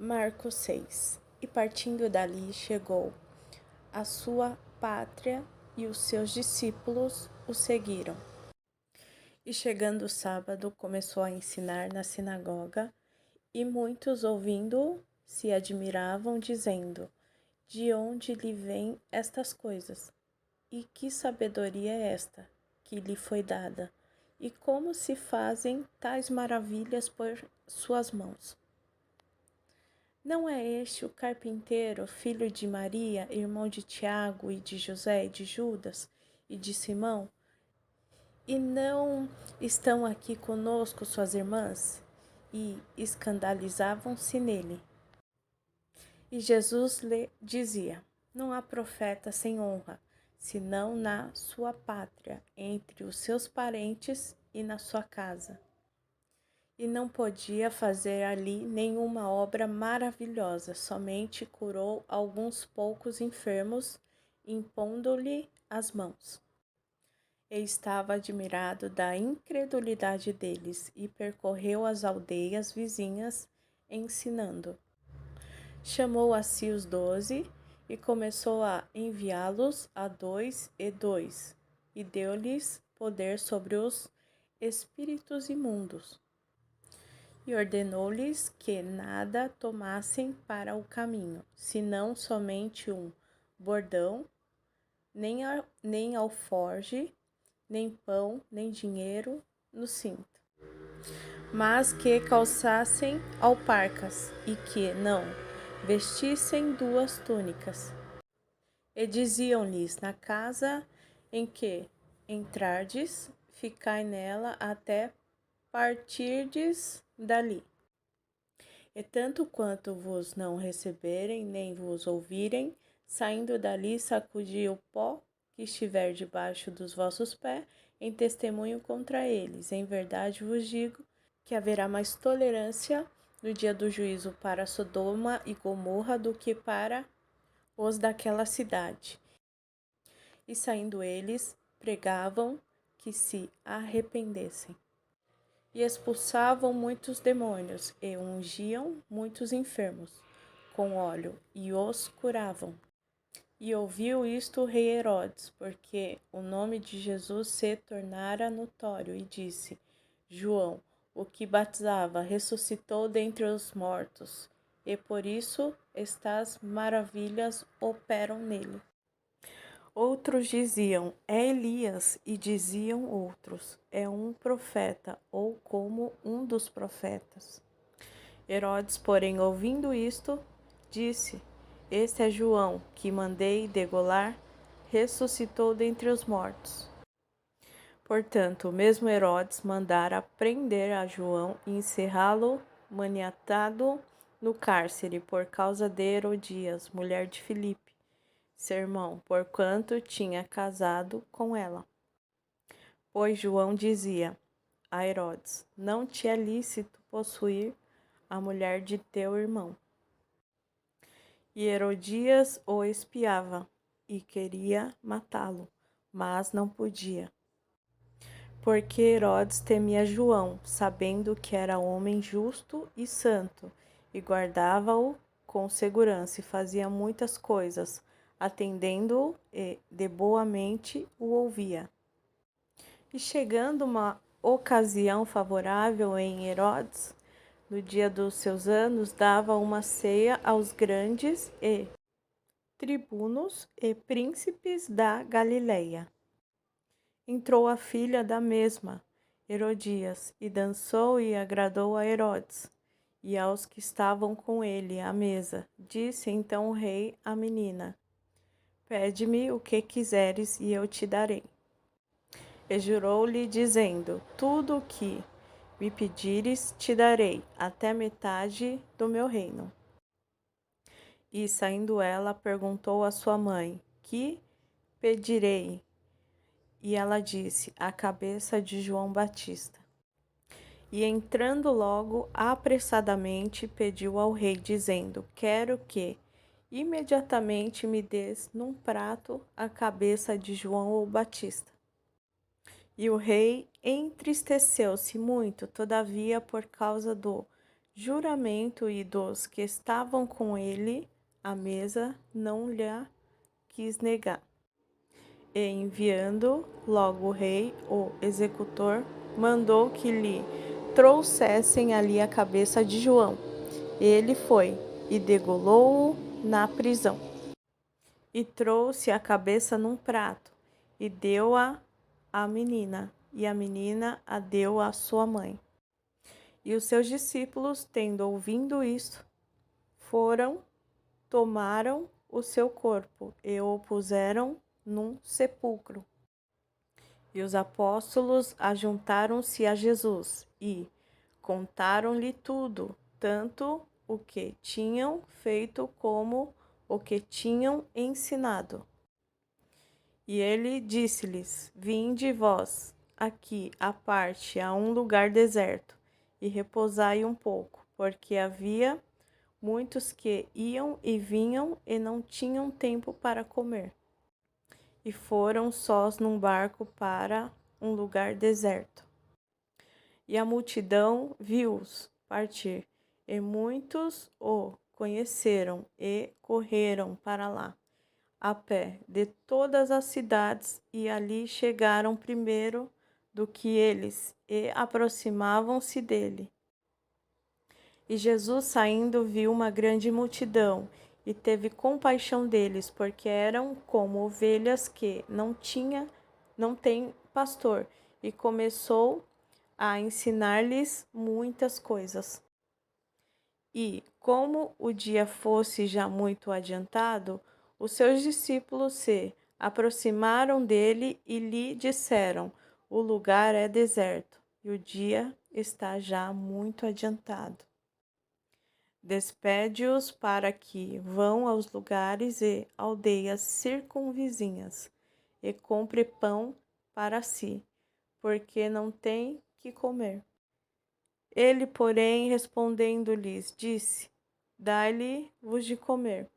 Marcos 6. E partindo dali chegou à sua pátria e os seus discípulos o seguiram. E chegando o sábado, começou a ensinar na sinagoga, e muitos ouvindo-o se admiravam, dizendo: De onde lhe vêm estas coisas? E que sabedoria é esta que lhe foi dada? E como se fazem tais maravilhas por suas mãos? Não é este o carpinteiro, filho de Maria, irmão de Tiago e de José e de Judas e de Simão? E não estão aqui conosco suas irmãs? E escandalizavam-se nele. E Jesus lhe dizia: Não há profeta sem honra, senão na sua pátria, entre os seus parentes e na sua casa. E não podia fazer ali nenhuma obra maravilhosa, somente curou alguns poucos enfermos, impondo-lhe as mãos. E estava admirado da incredulidade deles, e percorreu as aldeias vizinhas, ensinando. Chamou a si os 12, e começou a enviá-los a 2 e 2, e deu-lhes poder sobre os espíritos imundos. E ordenou-lhes que nada tomassem para o caminho, senão somente um bordão, nem alforge, nem pão, nem dinheiro no cinto, mas que calçassem alparcas, e que não vestissem 2 túnicas. E diziam-lhes: Na casa em que entrardes, ficai nela até partirdes dali. E tanto quanto vos não receberem, nem vos ouvirem, saindo dali, sacudi o pó que estiver debaixo dos vossos pés, em testemunho contra eles. Em verdade vos digo que haverá mais tolerância no dia do juízo para Sodoma e Gomorra do que para os daquela cidade. E saindo eles, pregavam que se arrependessem. E expulsavam muitos demônios, e ungiam muitos enfermos com óleo, e os curavam. E ouviu isto o rei Herodes, porque o nome de Jesus se tornara notório, e disse: João, o que batizava, ressuscitou dentre os mortos, e por isso estas maravilhas operam nele. Outros diziam: É Elias, e diziam outros: É um profeta, ou como um dos profetas. Herodes, porém, ouvindo isto, disse: Este é João, que mandei degolar, ressuscitou dentre os mortos. Portanto, o mesmo Herodes mandara prender a João e encerrá-lo maniatado no cárcere por causa de Herodias, mulher de Filipe, seu irmão, porquanto tinha casado com ela. Pois João dizia a Herodes: Não te é lícito possuir a mulher de teu irmão. E Herodias o espiava e queria matá-lo, mas não podia. Porque Herodes temia João, sabendo que era homem justo e santo, e guardava-o com segurança, e fazia muitas coisas, atendendo-o, e de boa mente o ouvia. E chegando uma ocasião favorável em Herodes, no dia dos seus anos, dava uma ceia aos grandes e tribunos e príncipes da Galileia. Entrou a filha da mesma, Herodias, e dançou e agradou a Herodes, e aos que estavam com ele à mesa. Disse então o rei à menina: Pede-me o que quiseres, e eu te darei. E jurou-lhe, dizendo: Tudo o que me pedires te darei, até metade do meu reino. E saindo ela, perguntou à sua mãe: Que pedirei? E ela disse: A cabeça de João Batista. E entrando logo, apressadamente, pediu ao rei, dizendo: Quero que imediatamente me des num prato a cabeça de João Batista. E o rei entristeceu-se muito, todavia, por causa do juramento, e dos que estavam com ele à mesa não lhe quis negar. E enviando logo o rei, o executor, mandou que lhe trouxessem ali a cabeça de João. Ele foi e degolou-o na prisão. E trouxe a cabeça num prato, e deu-a à menina, e a menina a deu à sua mãe. E os seus discípulos, tendo ouvido isto, foram, tomaram o seu corpo e o puseram num sepulcro. E os apóstolos ajuntaram-se a Jesus e contaram-lhe tudo, tanto o que tinham feito como o que tinham ensinado. E ele disse-lhes: Vinde vós aqui à parte, a um lugar deserto, e repousai um pouco, porque havia muitos que iam e vinham e não tinham tempo para comer. E foram sós num barco para um lugar deserto. E a multidão viu-os partir, e muitos o conheceram e correram para lá, a pé, de todas as cidades, e ali chegaram primeiro do que eles, e aproximavam-se dele. E Jesus, saindo, viu uma grande multidão, e teve compaixão deles, porque eram como ovelhas que não têm pastor, e começou a ensinar-lhes muitas coisas. E, como o dia fosse já muito adiantado, os seus discípulos se aproximaram dele e lhe disseram: O lugar é deserto, e o dia está já muito adiantado. Despede-os para que vão aos lugares e aldeias circunvizinhas e compre pão para si, porque não tem que comer. Ele, porém, respondendo-lhes, disse: Dai-lhe-vos de comer.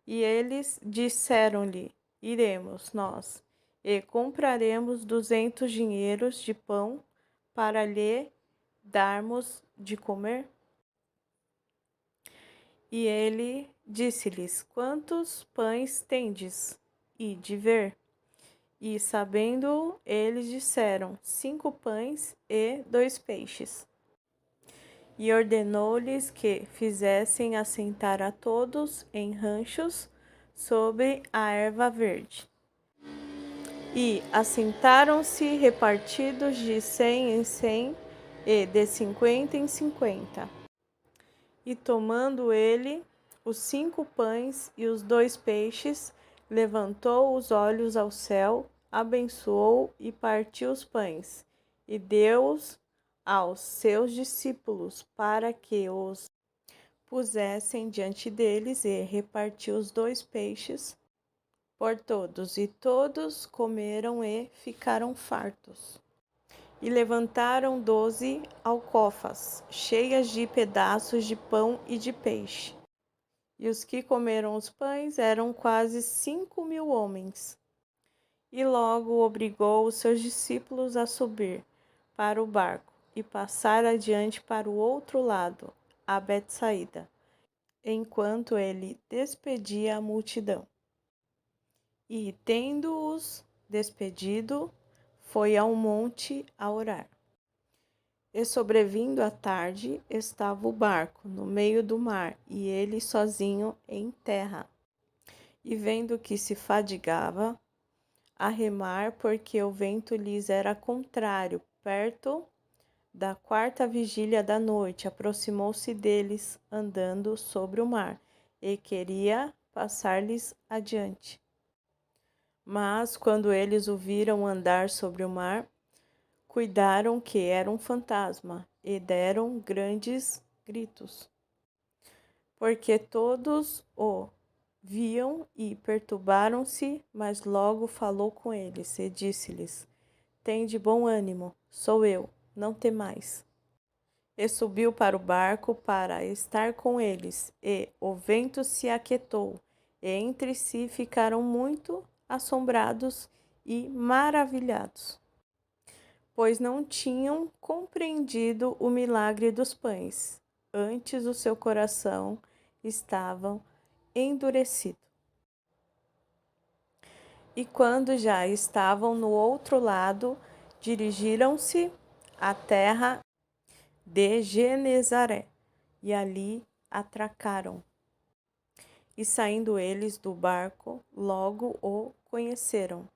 E eles disseram-lhe: Iremos nós e compraremos 200 dinheiros de pão para lhe darmos de comer? E ele disse-lhes: Quantos pães tendes? E de ver. E sabendo, eles disseram: 5 pães e 2 peixes. E ordenou-lhes que fizessem assentar a todos em ranchos sobre a erva verde. E assentaram-se repartidos de 100 em 100 e de 50 em 50. E tomando ele os 5 pães e os 2 peixes, levantou os olhos ao céu, abençoou e partiu os pães, e deu-os aos seus discípulos para que os pusessem diante deles, e repartiu os 2 peixes por todos, e todos comeram e ficaram fartos. E levantaram 12 alcofas, cheias de pedaços de pão e de peixe. E os que comeram os pães eram quase 5.000 homens. E logo obrigou os seus discípulos a subir para o barco e passar adiante para o outro lado, a Betsaída, enquanto ele despedia a multidão. E, tendo-os despedido, foi ao monte a orar. E sobrevindo a tarde, estava o barco no meio do mar, e ele sozinho em terra. E vendo que se fadigava a remar, porque o vento lhes era contrário, perto da 4ª vigília da noite, aproximou-se deles, andando sobre o mar, e queria passar-lhes adiante. Mas, quando eles o viram andar sobre o mar, cuidaram que era um fantasma, e deram grandes gritos, porque todos o viam e perturbaram-se, mas logo falou com eles e disse-lhes: Tende bom ânimo, sou eu, não temais. E subiu para o barco para estar com eles, e o vento se aquietou, e entre si ficaram muito assombrados e maravilhados, pois não tinham compreendido o milagre dos pães. antes o seu coração estava endurecido. E quando já estavam no outro lado, dirigiram-se à terra de Genezaré, e ali atracaram. E saindo eles do barco, logo o conheceram.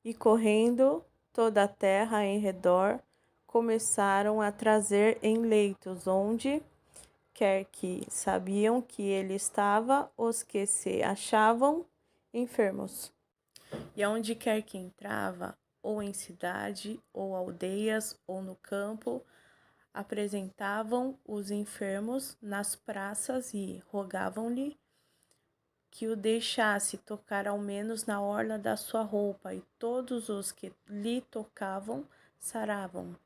E correndo toda a terra em redor, começaram a trazer em leitos onde quer que sabiam que ele estava os que se achavam enfermos. E aonde quer que entrava, ou em cidade, ou aldeias, ou no campo, apresentavam os enfermos nas praças e rogavam-lhe que o deixasse tocar ao menos na orla da sua roupa, e todos os que lhe tocavam saravam.